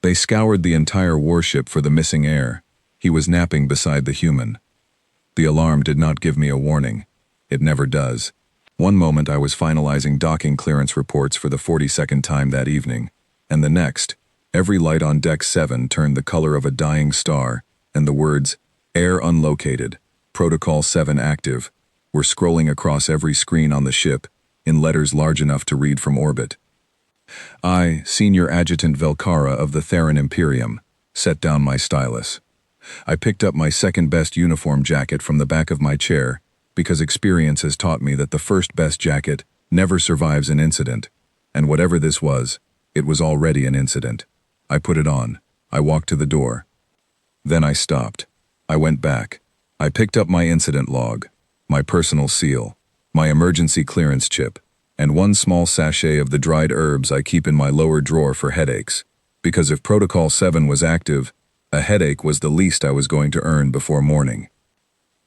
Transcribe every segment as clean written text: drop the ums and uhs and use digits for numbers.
They scoured the entire warship for the missing heir. He was napping beside the human. The alarm did not give me a warning. It never does. One moment I was finalizing docking clearance reports for the 42nd time that evening, and the next, every light on Deck 7 turned the color of a dying star, and the words, "Heir unlocated, Protocol 7 active," were scrolling across every screen on the ship, in letters large enough to read from orbit. I, Senior Adjutant Velcara of the Theran Imperium, set down my stylus. I picked up my second-best uniform jacket from the back of my chair, because experience has taught me that the first-best jacket never survives an incident, and whatever this was, it was already an incident. I put it on. I walked to the door. Then I stopped. I went back. I picked up my incident log, my personal seal, my emergency clearance chip, and one small sachet of the dried herbs I keep in my lower drawer for headaches, because if Protocol 7 was active, a headache was the least I was going to earn before morning.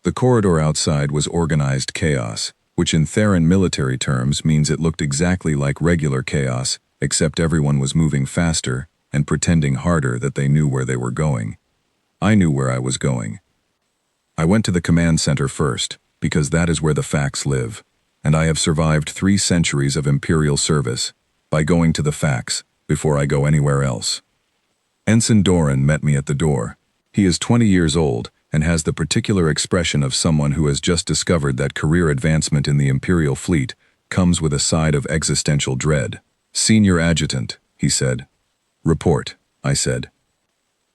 The corridor outside was organized chaos, which in Theran military terms means it looked exactly like regular chaos, except everyone was moving faster and pretending harder that they knew where they were going. I knew where I was going. I went to the command center first, because that is where the facts live, and I have survived 3 centuries of Imperial service by going to the facts before I go anywhere else. Ensign Doran met me at the door. He is 20 years old and has the particular expression of someone who has just discovered that career advancement in the Imperial fleet comes with a side of existential dread. "Senior Adjutant," he said. "Report," I said.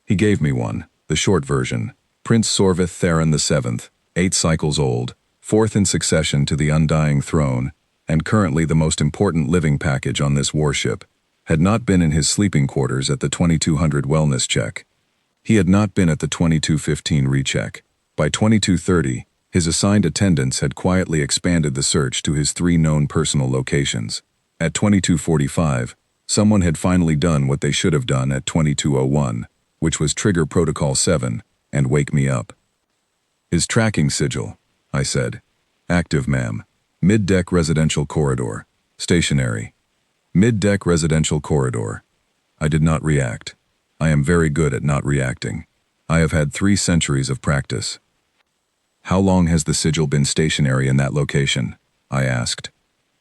He gave me one, the short version. Prince Sorvith Theran VII, 8 cycles old, 4th in succession to the Undying Throne, and currently the most important living package on this warship, had not been in his sleeping quarters at the 2200 wellness check. He had not been at the 2215 recheck. By 2230, his assigned attendants had quietly expanded the search to his 3 known personal locations. At 2245, someone had finally done what they should have done at 2201, which was trigger Protocol 7 and wake me up. "His tracking sigil," I said. "Active, ma'am. Mid-deck residential corridor. Stationary. Mid-deck residential corridor." I did not react. I am very good at not reacting. I have had 3 centuries of practice. "How long has the sigil been stationary in that location?" I asked.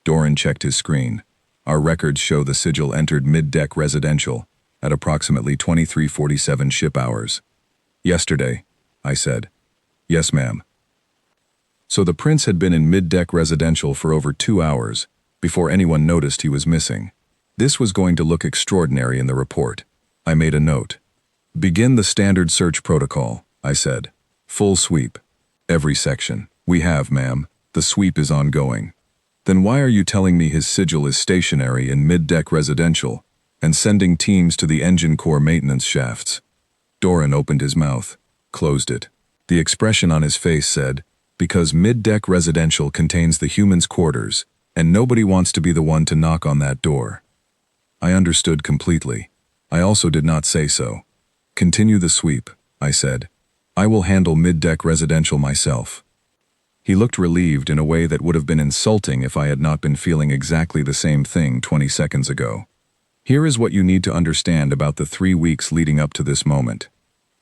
Doran checked his screen. Our records show the sigil entered mid-deck residential at approximately 2347 ship hours. "Yesterday," I said. "Yes, ma'am." So the prince had been in mid-deck residential for over 2 hours before anyone noticed he was missing. This was going to look extraordinary in the report. I made a note. "Begin the standard search protocol," I said. "Full sweep. Every section." "We have, ma'am. The sweep is ongoing." "Then why are you telling me his sigil is stationary in mid-deck residential and sending teams to the engine core maintenance shafts?" Doran opened his mouth, closed it. The expression on his face said, "Because mid-deck residential contains the human's quarters, and nobody wants to be the one to knock on that door." I understood completely. I also did not say so. "Continue the sweep," I said. "I will handle mid-deck residential myself." He looked relieved in a way that would have been insulting if I had not been feeling exactly the same thing 20 seconds ago. Here is what you need to understand about the 3 weeks leading up to this moment.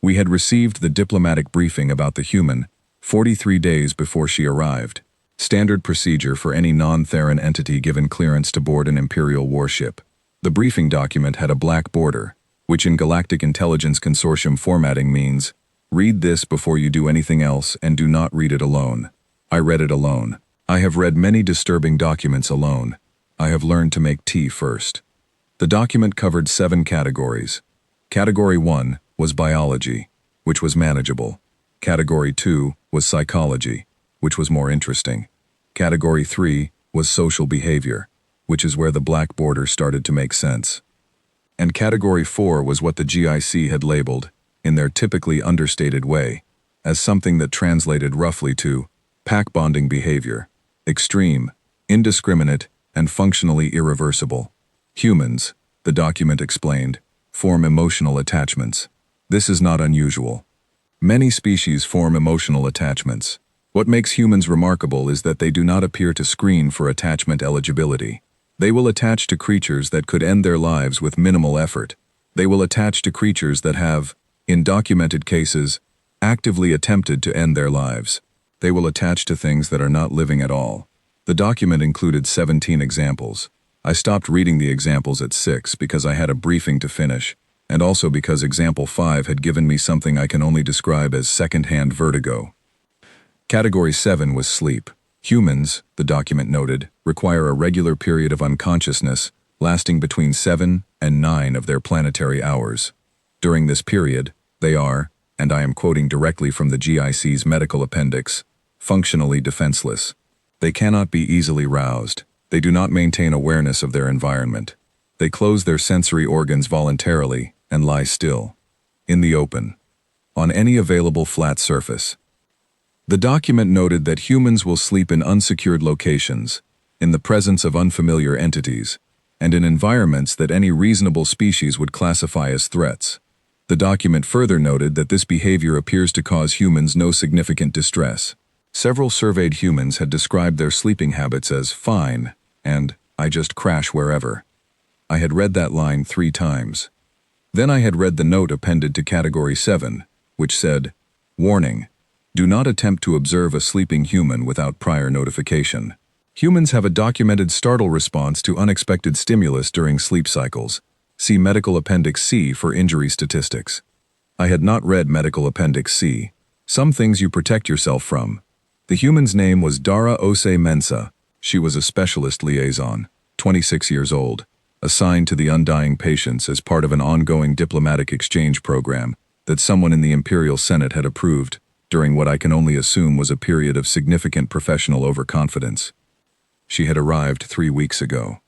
We had received the diplomatic briefing about the human 43 days before she arrived. Standard procedure for any non-Theran entity given clearance to board an Imperial warship. The briefing document had a black border, which in Galactic Intelligence Consortium formatting means, "Read this before you do anything else and do not read it alone." I read it alone. I have read many disturbing documents alone. I have learned to make tea first. The document covered 7 categories. Category 1 was biology, which was manageable. Category 2 was psychology, which was more interesting. Category 3 was social behavior, which is where the black border started to make sense. And Category 4 was what the GIC had labeled, in their typically understated way, as something that translated roughly to pack bonding behavior, extreme, indiscriminate, and functionally irreversible. Humans, the document explained, form emotional attachments. This is not unusual. Many species form emotional attachments. What makes humans remarkable is that they do not appear to screen for attachment eligibility. They will attach to creatures that could end their lives with minimal effort. They will attach to creatures that have, in documented cases, actively attempted to end their lives. They will attach to things that are not living at all. The document included 17 examples. I stopped reading the examples at 6 because I had a briefing to finish, and also because example 5 had given me something I can only describe as second-hand vertigo. Category 7 was sleep. Humans, the document noted, require a regular period of unconsciousness lasting between 7 and 9 of their planetary hours. During this period, they are, and I am quoting directly from the GIC's medical appendix, functionally defenseless. They cannot be easily roused. They do not maintain awareness of their environment. They close their sensory organs voluntarily and lie still, in the open, on any available flat surface. The document noted that humans will sleep in unsecured locations, in the presence of unfamiliar entities, and in environments that any reasonable species would classify as threats. The document further noted that this behavior appears to cause humans no significant distress. Several surveyed humans had described their sleeping habits as fine and I just crash wherever. I had read that line 3 times. Then I had read the note appended to Category 7, which said, "Warning, do not attempt to observe a sleeping human without prior notification. Humans have a documented startle response to unexpected stimulus during sleep cycles. See Medical Appendix C for injury statistics." I had not read Medical Appendix C. Some things you protect yourself from. The human's name was Dara Ose Mensah. She was a specialist liaison, 26 years old, assigned to the undying patients as part of an ongoing diplomatic exchange program that someone in the Imperial Senate had approved during what I can only assume was a period of significant professional overconfidence. She had arrived 3 weeks ago.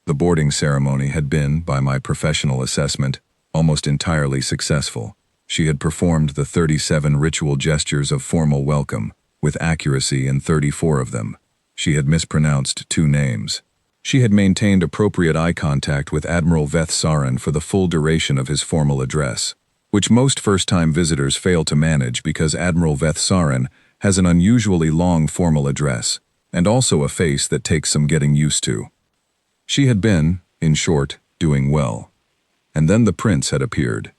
The boarding ceremony had been, by my professional assessment, almost entirely successful. She had performed the 37 ritual gestures of formal welcome, with accuracy in 34 of them. She had mispronounced 2 names. She had maintained appropriate eye contact with Admiral Veth Sarin for the full duration of his formal address, which most first-time visitors fail to manage because Admiral Veth Sarin has an unusually long formal address, and also a face that takes some getting used to. She had been, in short, doing well. And then the prince had appeared.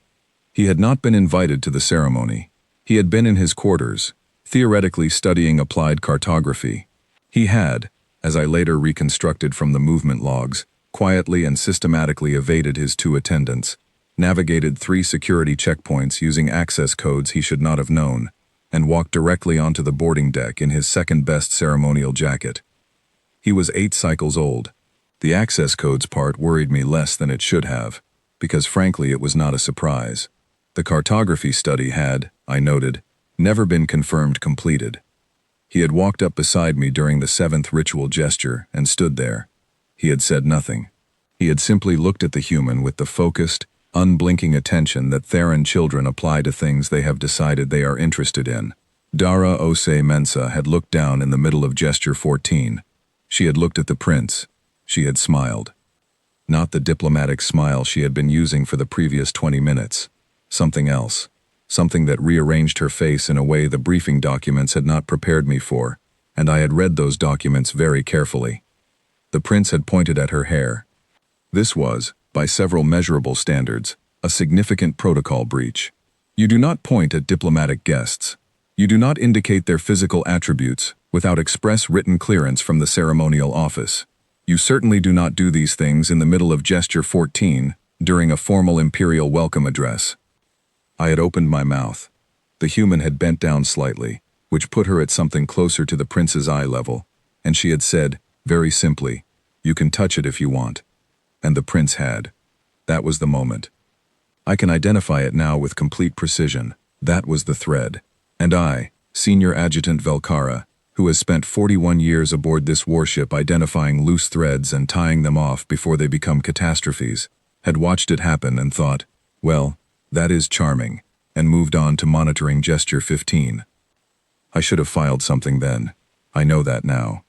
He had not been invited to the ceremony. He had been in his quarters, theoretically studying applied cartography. He had, as I later reconstructed from the movement logs, quietly and systematically evaded his 2 attendants, navigated 3 security checkpoints using access codes he should not have known, and walked directly onto the boarding deck in his second-best ceremonial jacket. He was 8 cycles old. The access codes part worried me less than it should have, because frankly it was not a surprise. The cartography study had, I noted, never been confirmed completed. He had walked up beside me during the 7th ritual gesture and stood there. He had said nothing. He had simply looked at the human with the focused, unblinking attention that Theran children apply to things they have decided they are interested in. Dara Ose Mensah had looked down in the middle of gesture 14. She had looked at the prince. She had smiled. Not the diplomatic smile she had been using for the previous 20 minutes. Something else. Something that rearranged her face in a way the briefing documents had not prepared me for, and I had read those documents very carefully. The prince had pointed at her hair. This was, by several measurable standards, a significant protocol breach. You do not point at diplomatic guests. You do not indicate their physical attributes without express written clearance from the ceremonial office. You certainly do not do these things in the middle of gesture 14 during a formal imperial welcome address. I had opened my mouth. The human had bent down slightly, which put her at something closer to the prince's eye level, and she had said, very simply, "You can touch it if you want." And the prince had. That was the moment. I can identify it now with complete precision. That was the thread. And I, Senior Adjutant Velkara, who has spent 41 years aboard this warship identifying loose threads and tying them off before they become catastrophes, had watched it happen and thought, well, that is charming, and moved on to monitoring gesture 15. I should have filed something then. I know that now.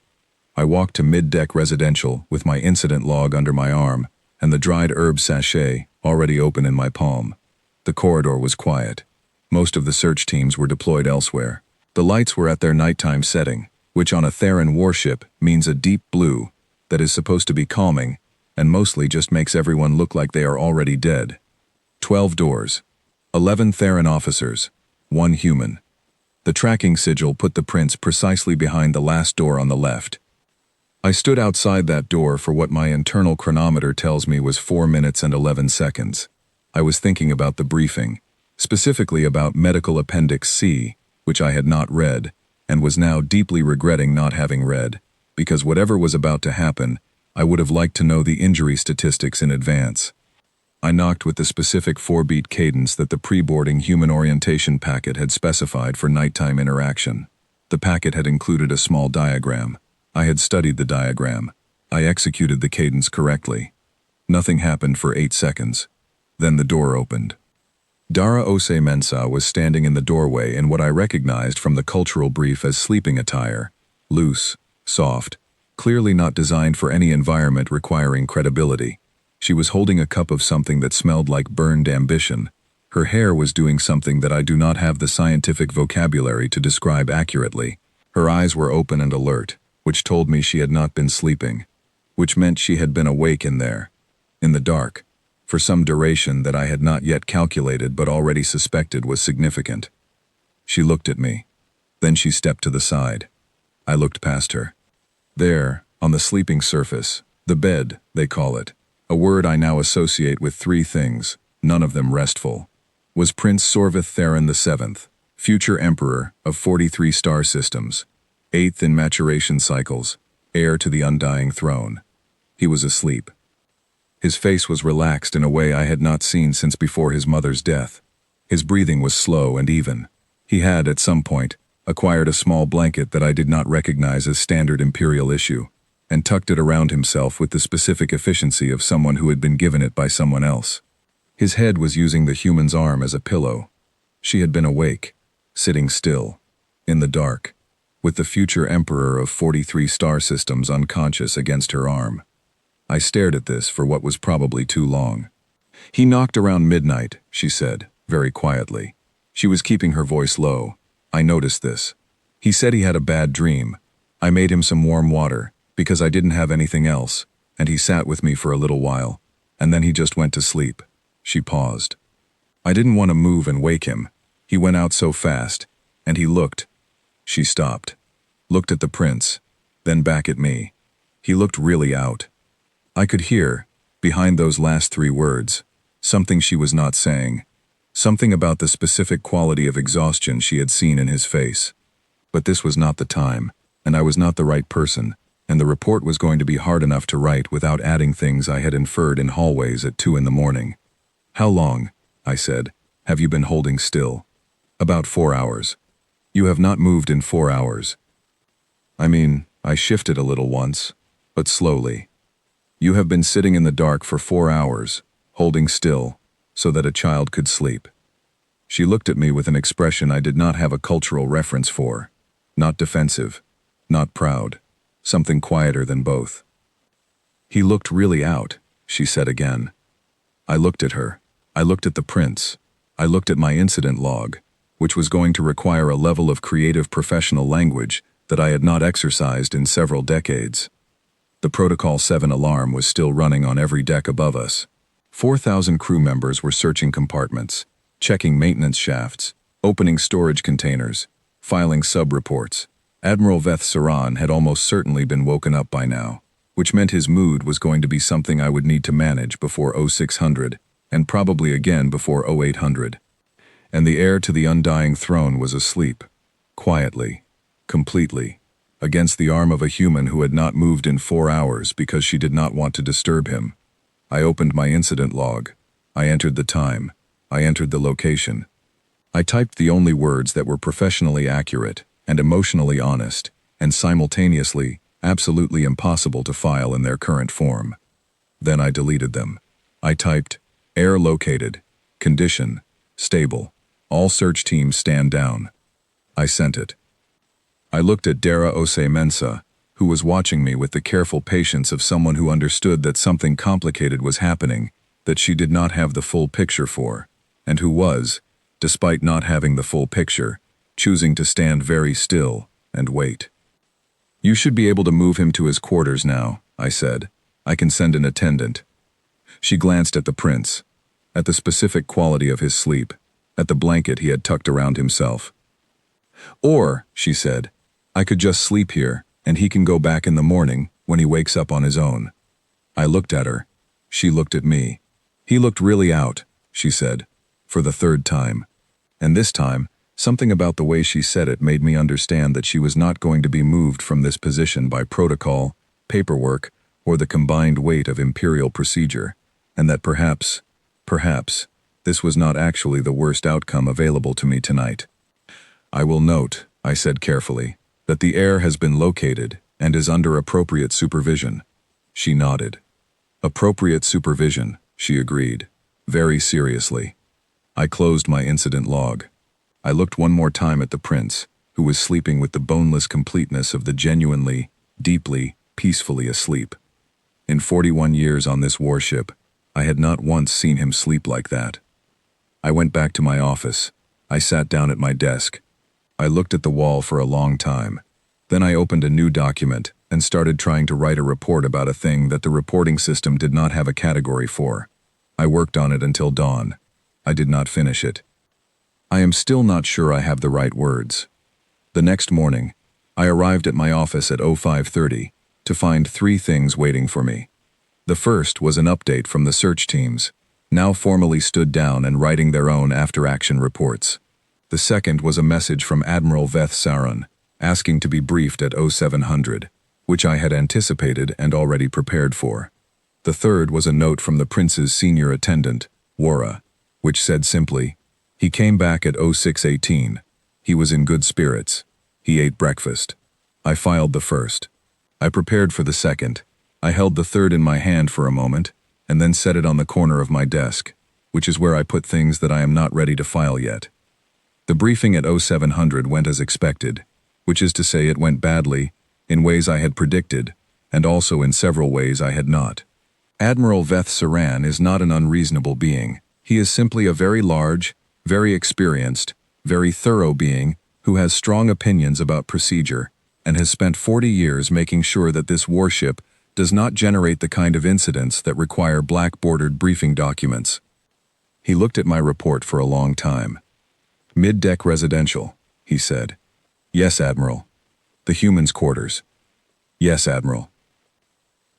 I walked to mid-deck residential with my incident log under my arm and the dried herb sachet already open in my palm. The corridor was quiet. Most of the search teams were deployed elsewhere. The lights were at their nighttime setting, which on a Theran warship means a deep blue that is supposed to be calming and mostly just makes everyone look like they are already dead. 12 doors. 11 Theran officers. 1 human. The tracking sigil put the prince precisely behind the last door on the left. I stood outside that door for what my internal chronometer tells me was 4 minutes and 11 seconds. I was thinking about the briefing, specifically about Medical Appendix C, which I had not read, and was now deeply regretting not having read, because whatever was about to happen, I would have liked to know the injury statistics in advance. I knocked with the specific 4-beat cadence that the pre-boarding human orientation packet had specified for nighttime interaction. The packet had included a small diagram. I had studied the diagram. I executed the cadence correctly. Nothing happened for 8 seconds. Then the door opened. Dara Ose Mensah was standing in the doorway in what I recognized from the cultural brief as sleeping attire. Loose, soft, clearly not designed for any environment requiring credibility. She was holding a cup of something that smelled like burned ambition. Her hair was doing something that I do not have the scientific vocabulary to describe accurately. Her eyes were open and alert, which told me she had not been sleeping, which meant she had been awake in there, in the dark, for some duration that I had not yet calculated but already suspected was significant. She looked at me. Then she stepped to the side. I looked past her. There, on the sleeping surface, the bed, they call it, a word I now associate with 3 things, none of them restful, was Prince Sorvith Theran VII, future Emperor of 43 star systems, 8th in maturation cycles, heir to the undying throne. He was asleep. His face was relaxed in a way I had not seen since before his mother's death. His breathing was slow and even. He had, at some point, acquired a small blanket that I did not recognize as standard imperial issue, and tucked it around himself with the specific efficiency of someone who had been given it by someone else. His head was using the human's arm as a pillow. She had been awake, sitting still, in the dark, with the future emperor of 43 star systems unconscious against her arm. I stared at this for what was probably too long. He knocked around midnight, she said, very quietly. She was keeping her voice low. I noticed this. He said he had a bad dream. I made him some warm water, because I didn't have anything else, and he sat with me for a little while, and then he just went to sleep. She paused. I didn't want to move and wake him. He went out so fast, and he looked. She stopped, looked at the prince, then back at me. He looked really out. I could hear, behind those last 3 words, something she was not saying, something about the specific quality of exhaustion she had seen in his face. But this was not the time, and I was not the right person, and the report was going to be hard enough to write without adding things I had inferred in hallways at 2 in the morning. How long, I said, have you been holding still? About 4 hours. You have not moved in 4 hours. I mean, I shifted a little once, but slowly. You have been sitting in the dark for 4 hours, holding still, so that a child could sleep. She looked at me with an expression I did not have a cultural reference for. Not defensive, not proud. Something quieter than both. He looked really out, she said again. I looked at her. I looked at the prince. I looked at my incident log, which was going to require a level of creative professional language that I had not exercised in several decades. The Protocol 7 alarm was still running on every deck above us. 4,000 crew members were searching compartments, checking maintenance shafts, opening storage containers, filing sub-reports. Admiral Veth Saran had almost certainly been woken up by now, which meant his mood was going to be something I would need to manage before 0600, and probably again before 0800. And the heir to the undying throne was asleep, quietly, completely, against the arm of a human who had not moved in 4 hours because she did not want to disturb him. I opened my incident log. I entered the time. I entered the location. I typed the only words that were professionally accurate and emotionally honest, and simultaneously, absolutely impossible to file in their current form. Then I deleted them. I typed, heir located, condition, stable, all search teams stand down. I sent it. I looked at Dara Ose Mensah, who was watching me with the careful patience of someone who understood that something complicated was happening, that she did not have the full picture for, and who was, despite not having the full picture, choosing to stand very still and wait. You should be able to move him to his quarters now, I said. I can send an attendant. She glanced at the prince. at the specific quality of his sleep, at the blanket he had tucked around himself. Or, she said, I could just sleep here, and he can go back in the morning when he wakes up on his own. I looked at her. She looked at me. He looked really out, she said, for the third time. And this time, something about the way she said it made me understand that she was not going to be moved from this position by protocol, paperwork, or the combined weight of imperial procedure, and that perhaps, this was not actually the worst outcome available to me tonight. I will note, I said carefully, that the heir has been located and is under appropriate supervision. She nodded. Appropriate supervision, she agreed, very seriously. I closed my incident log. I looked one more time at the prince, who was sleeping with the boneless completeness of the genuinely, deeply, peacefully asleep. In 41 years on this warship, I had not once seen him sleep like that. I went back to my office. I sat down at my desk. I looked at the wall for a long time. Then I opened a new document and started trying to write a report about a thing that the reporting system did not have a category for. I worked on it until dawn. I did not finish it. I am still not sure I have the right words. The next morning, I arrived at my office at 05:30 to find 3 things waiting for me. The first was an update from the search teams, now formally stood down and writing their own after-action reports. The second was a message from Admiral Veth Saran, asking to be briefed at 0700, which I had anticipated and already prepared for. The third was a note from the prince's senior attendant, Wara, which said simply, he came back at 0618. He was in good spirits. He ate breakfast. I filed the first. I prepared for the second. I held the third in my hand for a moment, and then set it on the corner of my desk, which is where I put things that I am not ready to file yet. The briefing at 0700 went as expected, which is to say it went badly, in ways I had predicted, and also in several ways I had not. Admiral Veth Saran is not an unreasonable being. He is simply a very large, very experienced, very thorough being who has strong opinions about procedure and has spent 40 years making sure that this warship does not generate the kind of incidents that require black-bordered briefing documents. He looked at my report for a long time. Mid-deck residential, he said. Yes, Admiral. The humans' quarters. Yes, Admiral.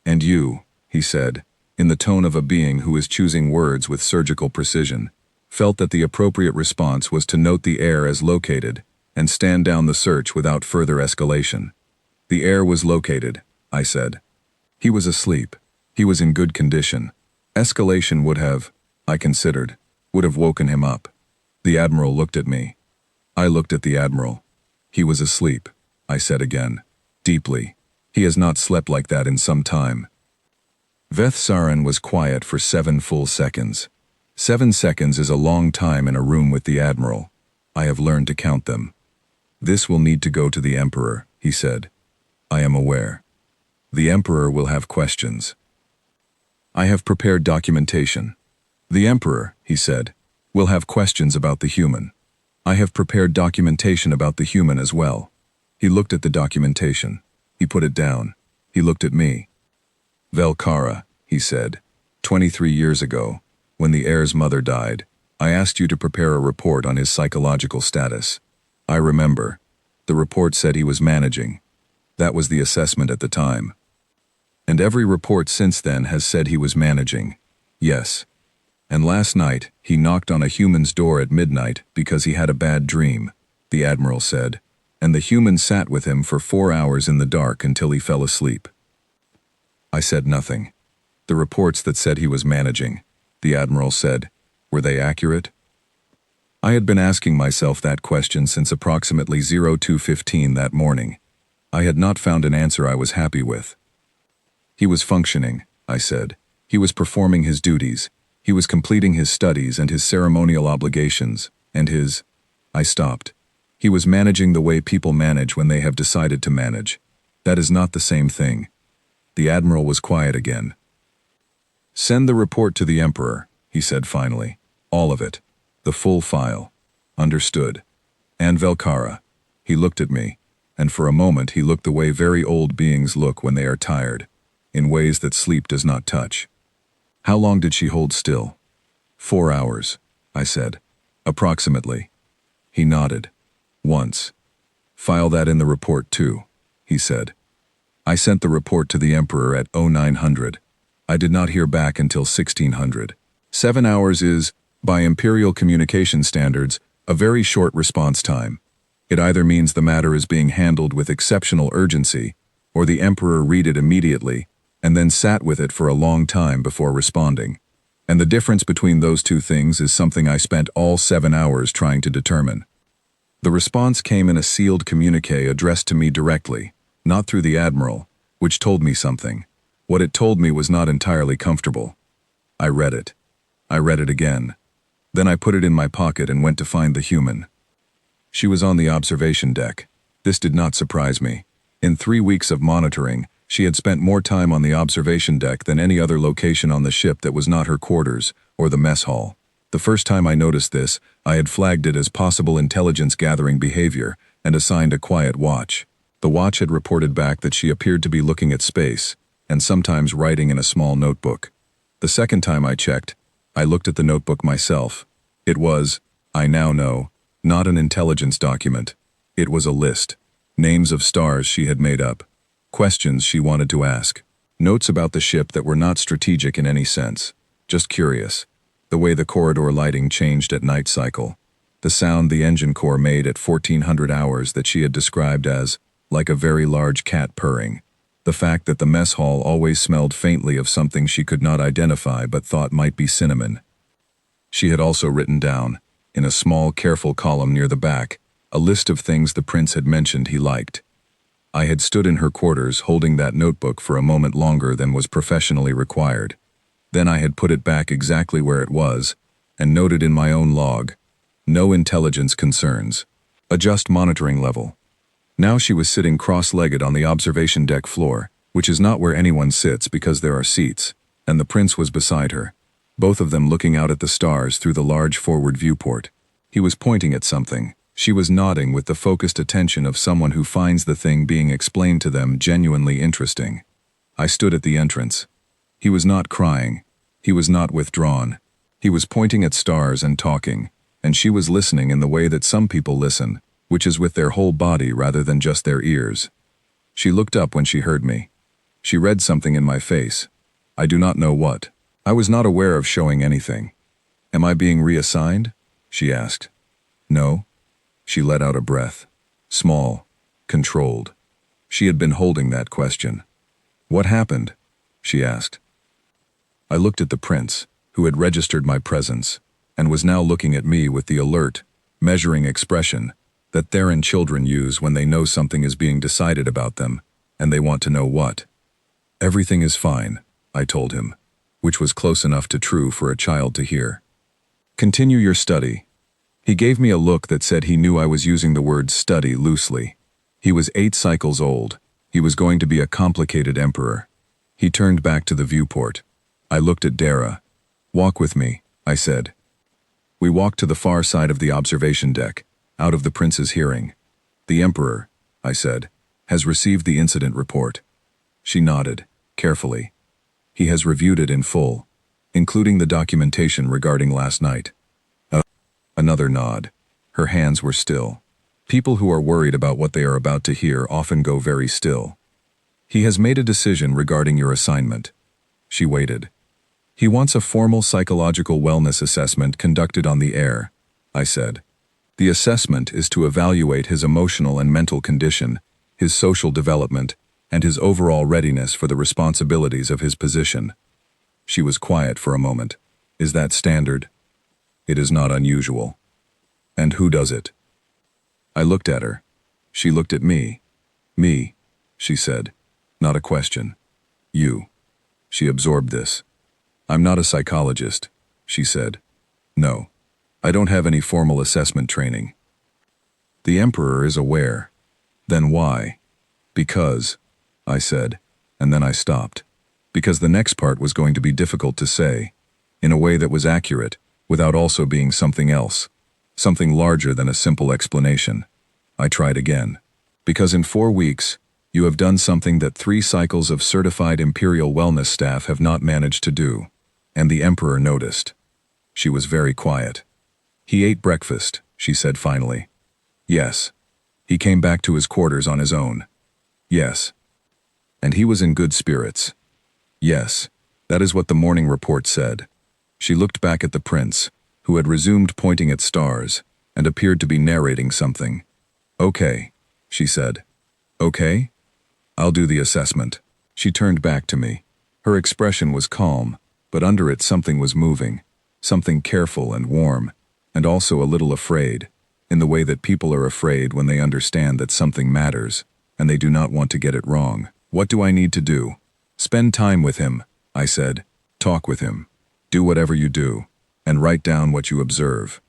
And you, he said, in the tone of a being who is choosing words with surgical precision, felt that the appropriate response was to note the heir as located and stand down the search without further escalation. The heir was located, I said. He was asleep. He was in good condition. Escalation would have, I considered, would have woken him up. The Admiral looked at me. I looked at the Admiral. He was asleep, I said again, deeply. He has not slept like that in some time. Veth Saran was quiet for 7 full seconds. 7 seconds is a long time in a room with the Admiral. I have learned to count them. This will need to go to the Emperor, he said. I am aware. The Emperor will have questions. I have prepared documentation. The Emperor, he said, will have questions about the human. I have prepared documentation about the human as well. He looked at the documentation. He put it down. He looked at me. Velkara, he said, 23 years ago, when the heir's mother died, I asked you to prepare a report on his psychological status. I remember. The report said he was managing. That was the assessment at the time. And every report since then has said he was managing. Yes. And last night, he knocked on a human's door at midnight because he had a bad dream, the Admiral said, and the human sat with him for 4 hours in the dark until he fell asleep. I said nothing. The reports that said he was managing, the Admiral said, were they accurate? I had been asking myself that question since approximately 02:15 that morning. I had not found an answer I was happy with. He was functioning, I said. He was performing his duties. He was completing his studies and his ceremonial obligations, and his... I stopped. He was managing the way people manage when they have decided to manage. That is not the same thing. The Admiral was quiet again. Send the report to the Emperor, he said finally. All of it. The full file. Understood. And Velkara. He looked at me, and for a moment he looked the way very old beings look when they are tired, in ways that sleep does not touch. How long did she hold still? 4 hours, I said. Approximately. He nodded. Once. File that in the report too, he said. I sent the report to the Emperor at 0900. I did not hear back until 1600. 7 hours is, by Imperial communication standards, a very short response time. It either means the matter is being handled with exceptional urgency, or the Emperor read it immediately, and then sat with it for a long time before responding. And the difference between those two things is something I spent all 7 hours trying to determine. The response came in a sealed communiqué addressed to me directly, not through the Admiral, which told me something. What it told me was not entirely comfortable. I read it. I read it again. Then I put it in my pocket and went to find the human. She was on the observation deck. This did not surprise me. In 3 weeks of monitoring, she had spent more time on the observation deck than any other location on the ship that was not her quarters or the mess hall. The first time I noticed this, I had flagged it as possible intelligence-gathering behavior and assigned a quiet watch. The watch had reported back that she appeared to be looking at space, and sometimes writing in a small notebook. The second time I checked, I looked at the notebook myself. It was, I now know, not an intelligence document. It was a list. Names of stars she had made up. Questions she wanted to ask. Notes about the ship that were not strategic in any sense. Just curious. The way the corridor lighting changed at night cycle. The sound the engine core made at 1400 hours that she had described as, like a very large cat purring. The fact that the mess hall always smelled faintly of something she could not identify but thought might be cinnamon. She had also written down, in a small, careful column near the back, a list of things the prince had mentioned he liked. I had stood in her quarters holding that notebook for a moment longer than was professionally required. Then I had put it back exactly where it was, and noted in my own log, no intelligence concerns. Adjust monitoring level. Now she was sitting cross-legged on the observation deck floor, which is not where anyone sits because there are seats, and the prince was beside her, both of them looking out at the stars through the large forward viewport. He was pointing at something. She was nodding with the focused attention of someone who finds the thing being explained to them genuinely interesting. I stood at the entrance. He was not crying. He was not withdrawn. He was pointing at stars and talking, and she was listening in the way that some people listen, which is with their whole body rather than just their ears. She looked up when she heard me. She read something in my face. I do not know what. I was not aware of showing anything. Am I being reassigned? She asked. No. She let out a breath. Small. Controlled. She had been holding that question. What happened? She asked. I looked at the prince, who had registered my presence, and was now looking at me with the alert, measuring expression that Theran children use when they know something is being decided about them, and they want to know what. Everything is fine, I told him, which was close enough to true for a child to hear. Continue your study. He gave me a look that said he knew I was using the word study loosely. He was 8 cycles old. He was going to be a complicated emperor. He turned back to the viewport. I looked at Dara. Walk with me, I said. We walked to the far side of the observation deck, out of the prince's hearing. The Emperor, I said, has received the incident report. She nodded, carefully. He has reviewed it in full, including the documentation regarding last night. Another nod. Her hands were still. People who are worried about what they are about to hear often go very still. He has made a decision regarding your assignment. She waited. He wants a formal psychological wellness assessment conducted on the air, I said. The assessment is to evaluate his emotional and mental condition, his social development, and his overall readiness for the responsibilities of his position. She was quiet for a moment. Is that standard? It is not unusual. And who does it? I looked at her. She looked at me. Me, she said. Not a question. You. She absorbed this. I'm not a psychologist, she said. No. I don't have any formal assessment training. The Emperor is aware. Then why? Because, I said, and then I stopped. Because the next part was going to be difficult to say, in a way that was accurate, without also being something else, something larger than a simple explanation. I tried again. Because in 4 weeks, you have done something that 3 cycles of certified Imperial wellness staff have not managed to do. And the Emperor noticed. She was very quiet. He ate breakfast, she said finally. Yes. He came back to his quarters on his own. Yes. And he was in good spirits. Yes. That is what the morning report said. She looked back at the prince, who had resumed pointing at stars, and appeared to be narrating something. Okay, she said. Okay? I'll do the assessment. She turned back to me. Her expression was calm, but under it something was moving, something careful and warm, and also a little afraid, in the way that people are afraid when they understand that something matters, and they do not want to get it wrong. What do I need to do? Spend time with him, I said. Talk with him. Do whatever you do, and write down what you observe.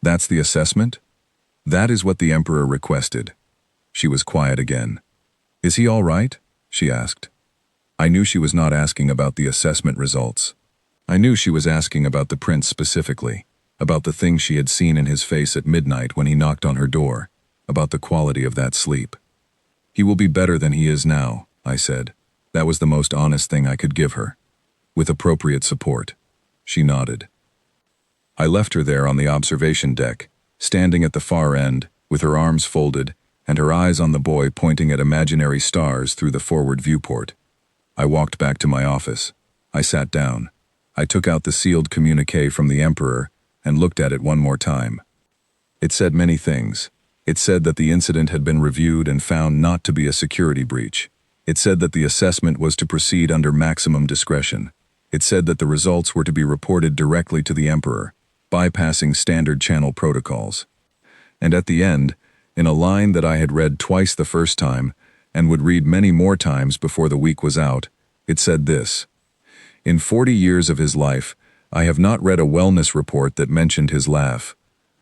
That's the assessment? That is what the emperor requested. She was quiet again. Is he all right? She asked. I knew she was not asking about the assessment results. I knew she was asking about the prince specifically, about the things she had seen in his face at midnight when he knocked on her door, about the quality of that sleep. He will be better than he is now, I said. That was the most honest thing I could give her. With appropriate support. She nodded. I left her there on the observation deck, standing at the far end, with her arms folded, and her eyes on the boy pointing at imaginary stars through the forward viewport. I walked back to my office. I sat down. I took out the sealed communiqué from the emperor and looked at it one more time. It said many things. It said that the incident had been reviewed and found not to be a security breach. It said that the assessment was to proceed under maximum discretion. It said that the results were to be reported directly to the emperor, bypassing standard channel protocols. And at the end, in a line that I had read twice the first time, and would read many more times before the week was out, it said this: In 40 years of his life, I have not read a wellness report that mentioned his laugh.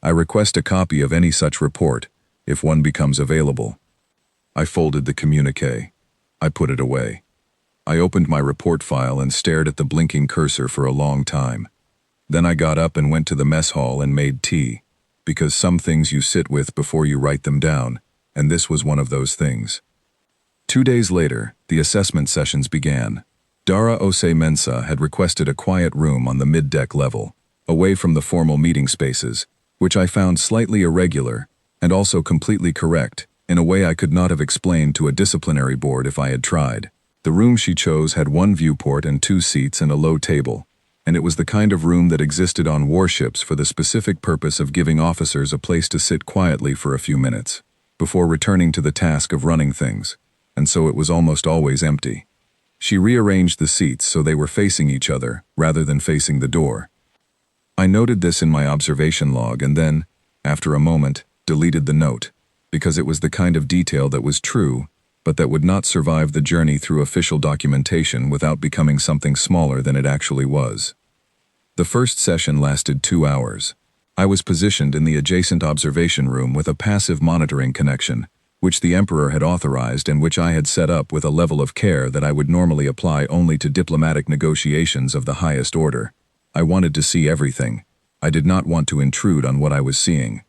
I request a copy of any such report, if one becomes available. I folded the communiqué. I put it away. I opened my report file and stared at the blinking cursor for a long time. Then I got up and went to the mess hall and made tea, because some things you sit with before you write them down, and this was one of those things. 2 days later, the assessment sessions began. Dara Ose Mensa had requested a quiet room on the mid-deck level, away from the formal meeting spaces, which I found slightly irregular, and also completely correct, in a way I could not have explained to a disciplinary board if I had tried. The room she chose had one viewport and 2 seats and a low table, and it was the kind of room that existed on warships for the specific purpose of giving officers a place to sit quietly for a few minutes, before returning to the task of running things, and so it was almost always empty. She rearranged the seats so they were facing each other, rather than facing the door. I noted this in my observation log and then, after a moment, deleted the note, because it was the kind of detail that was true, but that would not survive the journey through official documentation without becoming something smaller than it actually was. The first session lasted 2 hours. I was positioned in the adjacent observation room with a passive monitoring connection, which the emperor had authorized and which I had set up with a level of care that I would normally apply only to diplomatic negotiations of the highest order. I wanted to see everything. I did not want to intrude on what I was seeing.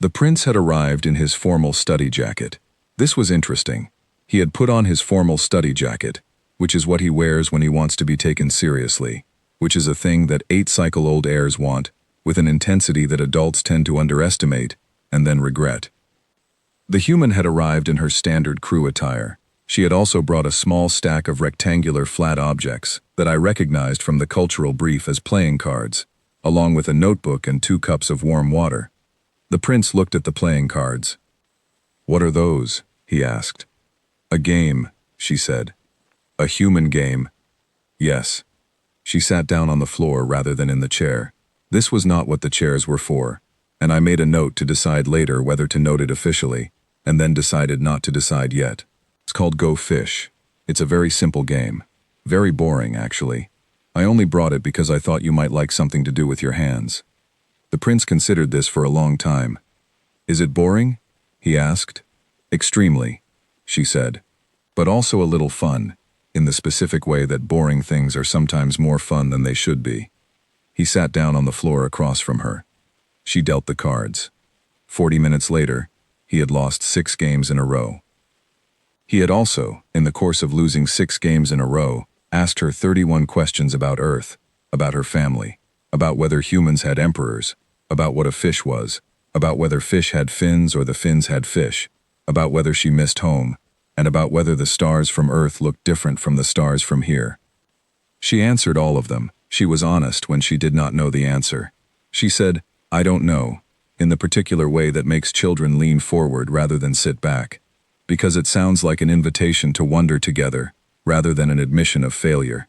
The prince had arrived in his formal study jacket. This was interesting. He had put on his formal study jacket, which is what he wears when he wants to be taken seriously, which is a thing that 8-cycle-old heirs want, with an intensity that adults tend to underestimate and then regret. The human had arrived in her standard crew attire. She had also brought a small stack of rectangular flat objects that I recognized from the cultural brief as playing cards, along with a notebook and 2 cups of warm water. The prince looked at the playing cards. "What are those?" he asked. "A game," she said. "A human game." "Yes." She sat down on the floor rather than in the chair. This was not what the chairs were for, and I made a note to decide later whether to note it officially, and then decided not to decide yet. It's called Go Fish. It's a very simple game. Very boring, actually. I only brought it because I thought you might like something to do with your hands. The prince considered this for a long time. "Is it boring?" he asked. "Extremely," she said. "But also a little fun, in the specific way that boring things are sometimes more fun than they should be." He sat down on the floor across from her. She dealt the cards. 40 minutes later, he had lost 6 games in a row. He had also, in the course of losing 6 games in a row, asked her 31 questions about Earth, about her family. about whether humans had emperors, about what a fish was, about whether fish had fins or the fins had fish, about whether she missed home, and about whether the stars from Earth looked different from the stars from here. She answered all of them. She was honest when she did not know the answer. She said, "I don't know," in the particular way that makes children lean forward rather than sit back, because it sounds like an invitation to wonder together, rather than an admission of failure.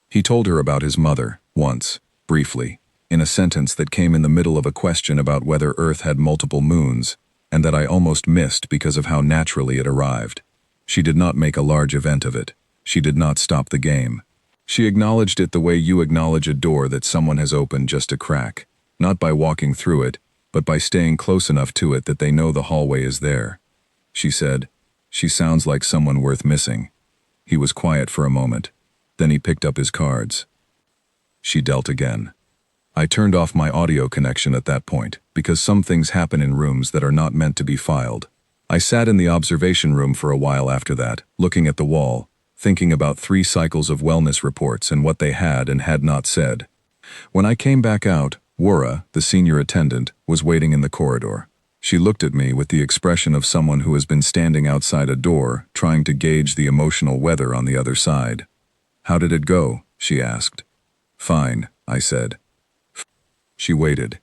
He told her about his mother, once, briefly, in a sentence that came in the middle of a question about whether Earth had multiple moons, and that I almost missed because of how naturally it arrived. She did not make a large event of it. She did not stop the game. She acknowledged it the way you acknowledge a door that someone has opened just a crack, not by walking through it, but by staying close enough to it that they know the hallway is there. She said, "She sounds like someone worth missing." He was quiet for a moment. Then he picked up his cards. She dealt again. I turned off my audio connection at that point, because some things happen in rooms that are not meant to be filed. I sat in the observation room for a while after that, looking at the wall, thinking about 3 cycles of wellness reports and what they had and had not said. When I came back out, Wara, the senior attendant, was waiting in the corridor. She looked at me with the expression of someone who has been standing outside a door, trying to gauge the emotional weather on the other side. "How did it go?" she asked. "Fine," I said. She waited.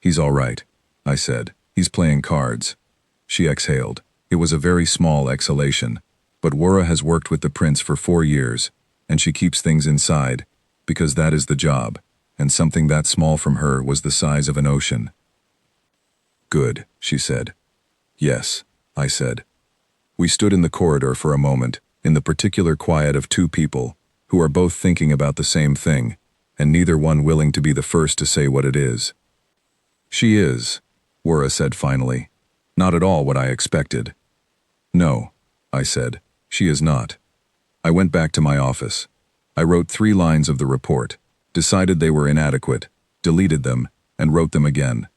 "He's all right," I said. "He's playing cards." She exhaled. It was a very small exhalation, but Wara has worked with the prince for 4 years, and she keeps things inside, because that is the job, and something that small from her was the size of an ocean. "Good," she said. "Yes," I said. We stood in the corridor for a moment, in the particular quiet of 2 people, who are both thinking about the same thing, and neither one willing to be the first to say what it is. "She is," Wara said finally. "Not at all what I expected." "No," I said, "she is not." I went back to my office. I wrote 3 lines of the report, decided they were inadequate, deleted them, and wrote them again.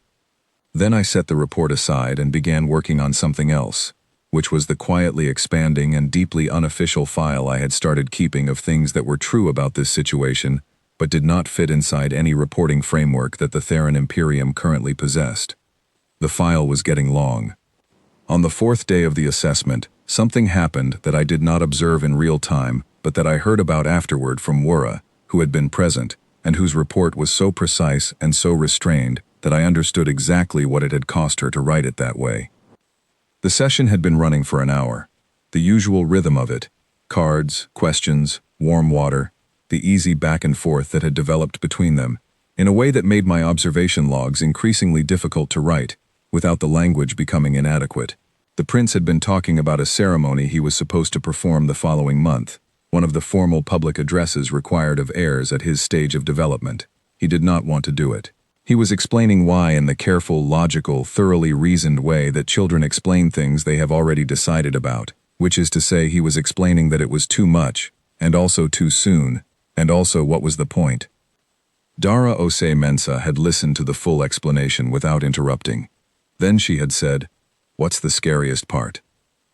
Then I set the report aside and began working on something else, which was the quietly expanding and deeply unofficial file I had started keeping of things that were true about this situation, but did not fit inside any reporting framework that the Theron Imperium currently possessed. The file was getting long. On the 4th day of the assessment, something happened that I did not observe in real time, but that I heard about afterward from Wara, who had been present, and whose report was so precise and so restrained that I understood exactly what it had cost her to write it that way. The session had been running for an hour. The usual rhythm of it, cards, questions, warm water, the easy back and forth that had developed between them, in a way that made my observation logs increasingly difficult to write, without the language becoming inadequate. The prince had been talking about a ceremony he was supposed to perform the following month, one of the formal public addresses required of heirs at his stage of development. He did not want to do it. He was explaining why in the careful, logical, thoroughly reasoned way that children explain things they have already decided about, which is to say he was explaining that it was too much, and also too soon, and also what was the point. Dara Ose Mensa had listened to the full explanation without interrupting. Then she had said, "What's the scariest part?"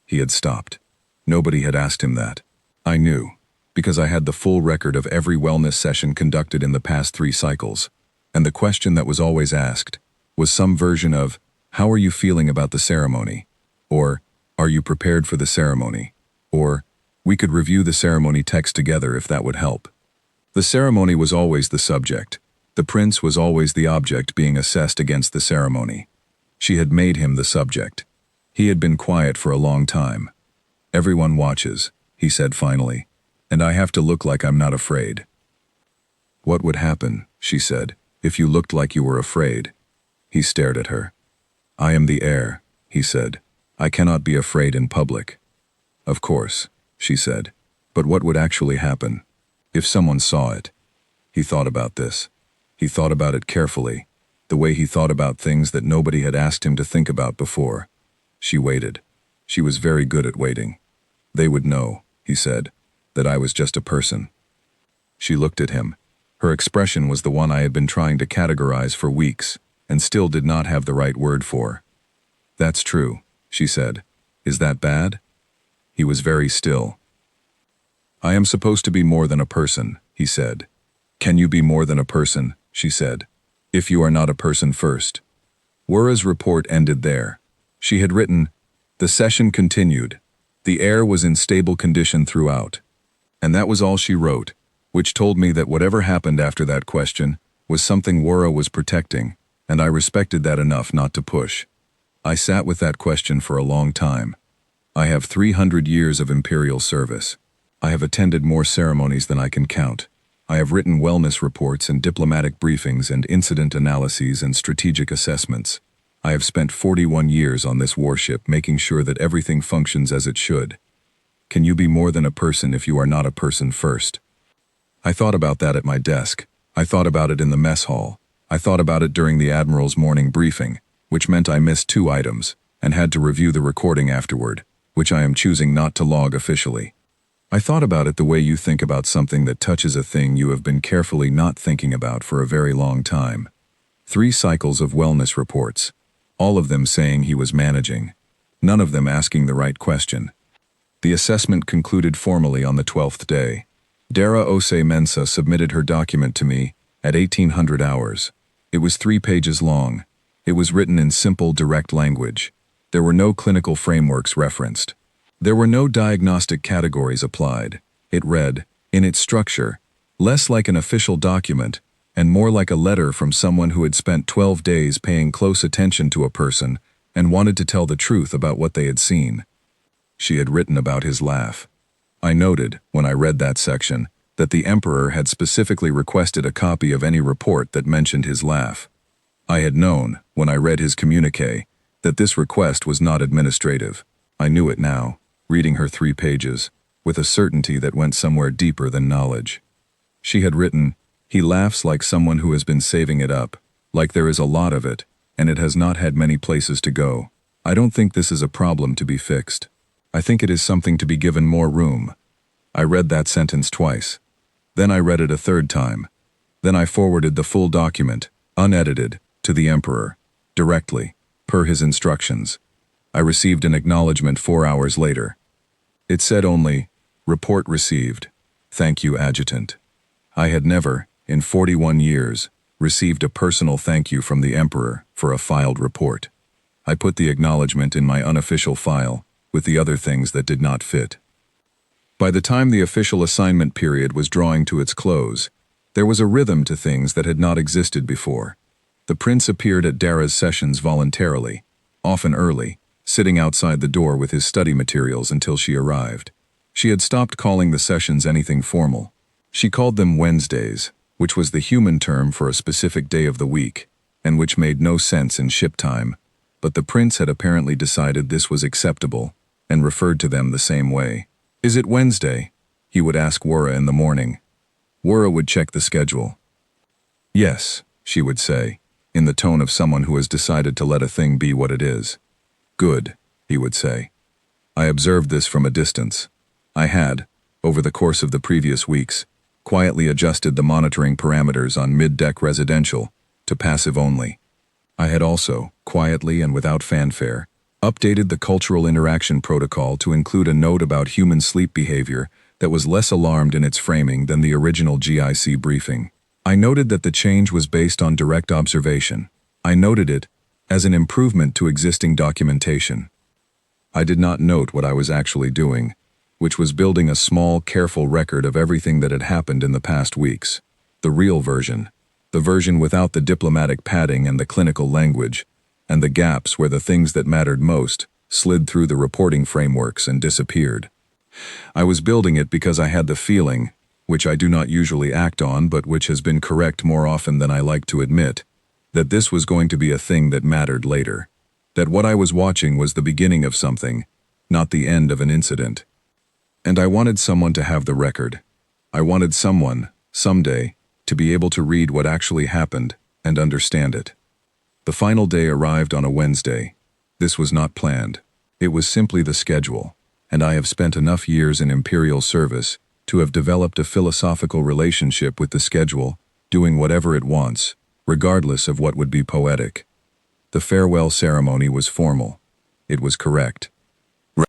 He had stopped. Nobody had asked him that. I knew, because I had the full record of every wellness session conducted in the past 3 cycles, and the question that was always asked was some version of, "How are you feeling about the ceremony?" or, "Are you prepared for the ceremony?" or, "We could review the ceremony text together if that would help." The ceremony was always the subject. The prince was always the object being assessed against the ceremony. She had made him the subject. He had been quiet for a long time. "Everyone watches," he said finally, "and I have to look like I'm not afraid." "What would happen," she said, "if you looked like you were afraid?" He stared at her. "I am the heir," he said. "I cannot be afraid in public." "Of course," she said, "but what would actually happen? If someone saw it?" He thought about this. He thought about it carefully, the way he thought about things that nobody had asked him to think about before. She waited. She was very good at waiting. "They would know," he said, "that I was just a person." She looked at him. Her expression was the one I had been trying to categorize for weeks, and still did not have the right word for. "That's true," she said. "Is that bad?" He was very still. "I am supposed to be more than a person," he said. "Can you be more than a person?" she said. If you are not a person first. Wura's report ended there. She had written, "The session continued. The air was in stable condition throughout." And that was all she wrote, which told me that whatever happened after that question was something Wura was protecting, and I respected that enough not to push. I sat with that question for a long time. I have 300 years of imperial service. I have attended more ceremonies than I can count. I have written wellness reports and diplomatic briefings and incident analyses and strategic assessments. I have spent 41 years on this warship making sure that everything functions as it should. Can you be more than a person if you are not a person first? I thought about that at my desk. I thought about it in the mess hall. I thought about it during the Admiral's morning briefing, which meant I missed 2 items, and had to review the recording afterward, which I am choosing not to log officially. I thought about it the way you think about something that touches a thing you have been carefully not thinking about for a very long time. 3 cycles of wellness reports, all of them saying he was managing, none of them asking the right question. The assessment concluded formally on the 12th day. Dara Ose Mensa submitted her document to me at 1800 hours. It was 3 pages long. It was written in simple, direct language. There were no clinical frameworks referenced. There were no diagnostic categories applied. It read, in its structure, less like an official document and more like a letter from someone who had spent 12 days paying close attention to a person and wanted to tell the truth about what they had seen. She had written about his laugh. I noted, when I read that section, that the Emperor had specifically requested a copy of any report that mentioned his laugh. I had known, when I read his communique, that this request was not administrative. I knew it now, reading her 3 pages, with a certainty that went somewhere deeper than knowledge. She had written, "He laughs like someone who has been saving it up, like there is a lot of it, and it has not had many places to go. I don't think this is a problem to be fixed. I think it is something to be given more room." I read that sentence twice. Then I read it a 3rd time. Then I forwarded the full document, unedited, to the Emperor, directly, per his instructions. I received an acknowledgement 4 hours later. It said only, "Report received. Thank you, Adjutant." I had never, in 41 years, received a personal thank you from the Emperor for a filed report. I put the acknowledgement in my unofficial file, with the other things that did not fit. By the time the official assignment period was drawing to its close, there was a rhythm to things that had not existed before. The Prince appeared at Dara's sessions voluntarily, often early, sitting outside the door with his study materials until she arrived. She had stopped calling the sessions anything formal. She called them Wednesdays, which was the human term for a specific day of the week, and which made no sense in ship time, but the Prince had apparently decided this was acceptable, and referred to them the same way. "Is it Wednesday?" he would ask Wura in the morning. Wura would check the schedule. "Yes," she would say, in the tone of someone who has decided to let a thing be what it is. "Good," he would say. I observed this from a distance. I had, over the course of the previous weeks, quietly adjusted the monitoring parameters on mid-deck residential to passive only. I had also, quietly and without fanfare, updated the cultural interaction protocol to include a note about human sleep behavior that was less alarmed in its framing than the original GIC briefing. I noted that the change was based on direct observation. I noted it as an improvement to existing documentation. I did not note what I was actually doing, which was building a small, careful record of everything that had happened in the past weeks. The real version, the version without the diplomatic padding and the clinical language, and the gaps where the things that mattered most slid through the reporting frameworks and disappeared. I was building it because I had the feeling, which I do not usually act on but which has been correct more often than I like to admit, that this was going to be a thing that mattered later. That what I was watching was the beginning of something, not the end of an incident. And I wanted someone to have the record. I wanted someone, someday, to be able to read what actually happened and understand it. The final day arrived on a Wednesday. This was not planned. It was simply the schedule, and I have spent enough years in Imperial service to have developed a philosophical relationship with the schedule, doing whatever it wants, regardless of what would be poetic. The farewell ceremony was formal. It was correct.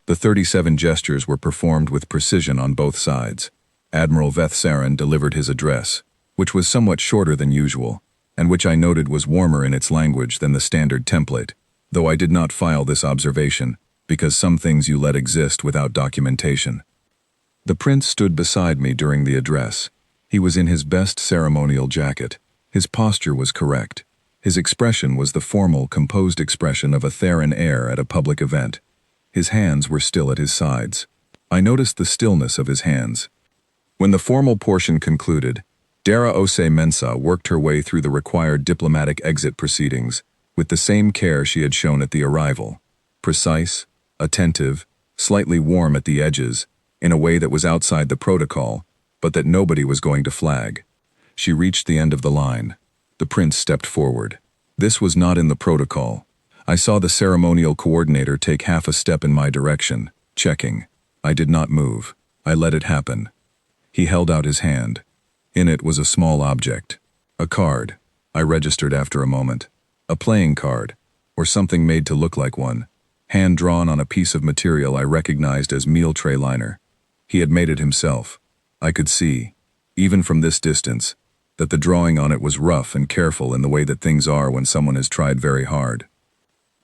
The 37 gestures were performed with precision on both sides. Admiral Vethsaren delivered his address, which was somewhat shorter than usual, and which I noted was warmer in its language than the standard template, though I did not file this observation, because some things you let exist without documentation. The prince stood beside me during the address. He was in his best ceremonial jacket. His posture was correct. His expression was the formal, composed expression of a Theran heir at a public event. His hands were still at his sides. I noticed the stillness of his hands. When the formal portion concluded, Dara Ose Mensa worked her way through the required diplomatic exit proceedings with the same care she had shown at the arrival. Precise, attentive, slightly warm at the edges, in a way that was outside the protocol, but that nobody was going to flag. She reached the end of the line. The prince stepped forward. This was not in the protocol. I saw the ceremonial coordinator take half a step in my direction, checking. I did not move. I let it happen. He held out his hand. In it was a small object. A card. I registered after a moment. A playing card, or something made to look like one. Hand-drawn on a piece of material I recognized as meal tray liner. He had made it himself. I could see, even from this distance, that the drawing on it was rough and careful in the way that things are when someone has tried very hard.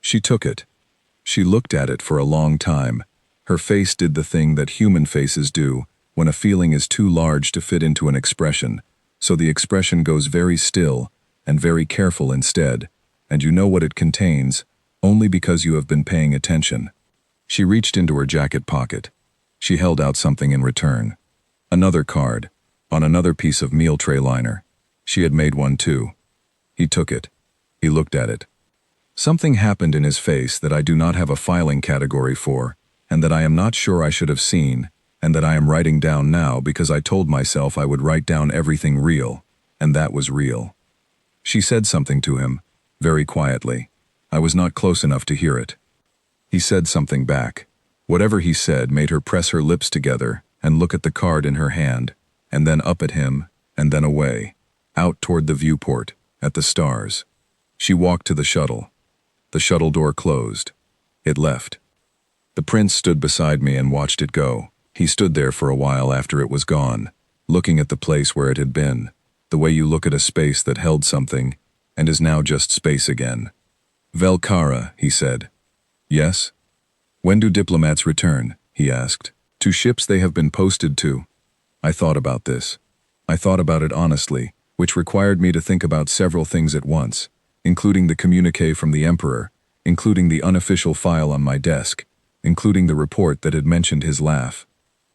She took it. She looked at it for a long time. Her face did the thing that human faces do when a feeling is too large to fit into an expression, so the expression goes very still and very careful instead, and you know what it contains only because you have been paying attention. She reached into her jacket pocket. She held out something in return. Another card, on another piece of meal tray liner. She had made one too. He took it. He looked at it. Something happened in his face that I do not have a filing category for, and that I am not sure I should have seen, and that I am writing down now because I told myself I would write down everything real, and that was real. She said something to him, very quietly. I was not close enough to hear it. He said something back. Whatever he said made her press her lips together and look at the card in her hand, and then up at him, and then away, out toward the viewport, at the stars. She walked to the shuttle. The shuttle door closed. It left. The prince stood beside me and watched it go. He stood there for a while after it was gone, looking at the place where it had been, the way you look at a space that held something, and is now just space again. Velkara, he said. Yes? When do diplomats return? He asked. To ships they have been posted to. I thought about this. I thought about it honestly, which required me to think about several things at once, including the communique from the Emperor, including the unofficial file on my desk, including the report that had mentioned his laugh.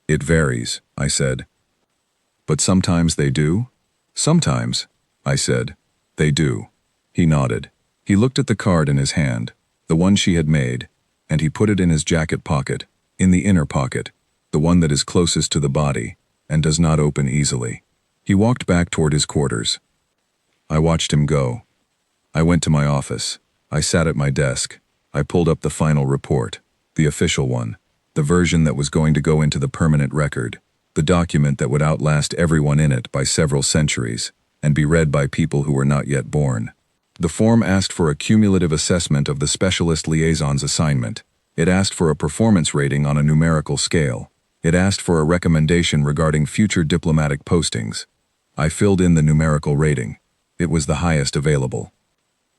It varies, I said. But sometimes they do? Sometimes, I said. They do. He nodded. He looked at the card in his hand, the one she had made, and he put it in his jacket pocket, in the inner pocket, the one that is closest to the body, and does not open easily. He walked back toward his quarters. I watched him go. I went to my office. I sat at my desk. I pulled up the final report, the official one, the version that was going to go into the permanent record, the document that would outlast everyone in it by several centuries, and be read by people who were not yet born. The form asked for a cumulative assessment of the specialist liaison's assignment. It asked for a performance rating on a numerical scale. It asked for a recommendation regarding future diplomatic postings. I filled in the numerical rating. It was the highest available.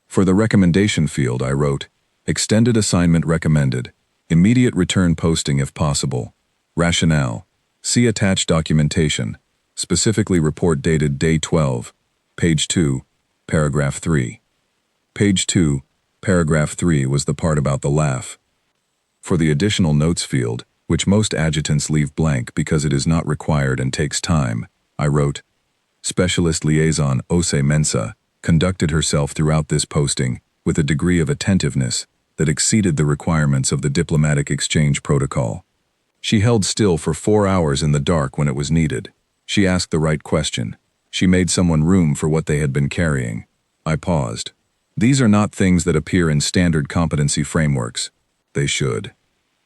For the recommendation field, I wrote, Extended assignment recommended. Immediate return posting if possible. Rationale. See attached documentation. Specifically report dated day 12. Page 2, paragraph 3. Page 2, paragraph 3 was the part about the laugh. For the additional notes field, which most adjutants leave blank because it is not required and takes time, I wrote, Specialist Liaison Ose Mensa conducted herself throughout this posting with a degree of attentiveness that exceeded the requirements of the diplomatic exchange protocol. She held still for 4 hours in the dark when it was needed. She asked the right question. She made someone room for what they had been carrying. I paused. These are not things that appear in standard competency frameworks. They should.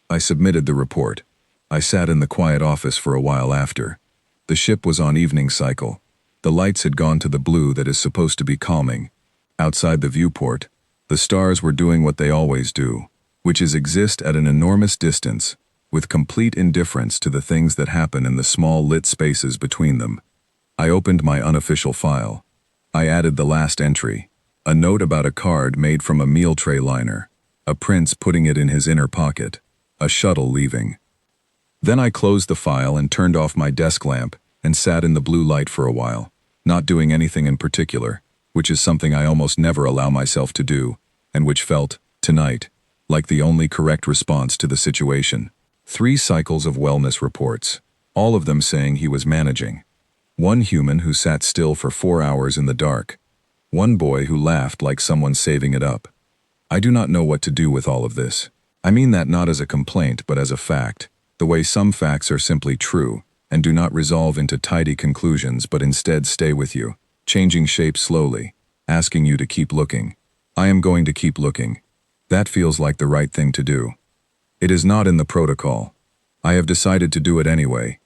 I submitted the report. I sat in the quiet office for a while after. The ship was on evening cycle. The lights had gone to the blue that is supposed to be calming. Outside the viewport, the stars were doing what they always do, which is exist at an enormous distance, with complete indifference to the things that happen in the small lit spaces between them. I opened my unofficial file. I added the last entry. A note about a card made from a meal tray liner. A prince putting it in his inner pocket. A shuttle leaving. Then I closed the file and turned off my desk lamp and sat in the blue light for a while, not doing anything in particular, which is something I almost never allow myself to do, and which felt, tonight, like the only correct response to the situation. 3 cycles of wellness reports, all of them saying he was managing. 1 human who sat still for 4 hours in the dark. 1 boy who laughed like someone saving it up. I do not know what to do with all of this. I mean that not as a complaint but as a fact, the way some facts are simply true, and do not resolve into tidy conclusions but instead stay with you, changing shape slowly, asking you to keep looking. I am going to keep looking. That feels like the right thing to do. It is not in the protocol. I have decided to do it anyway,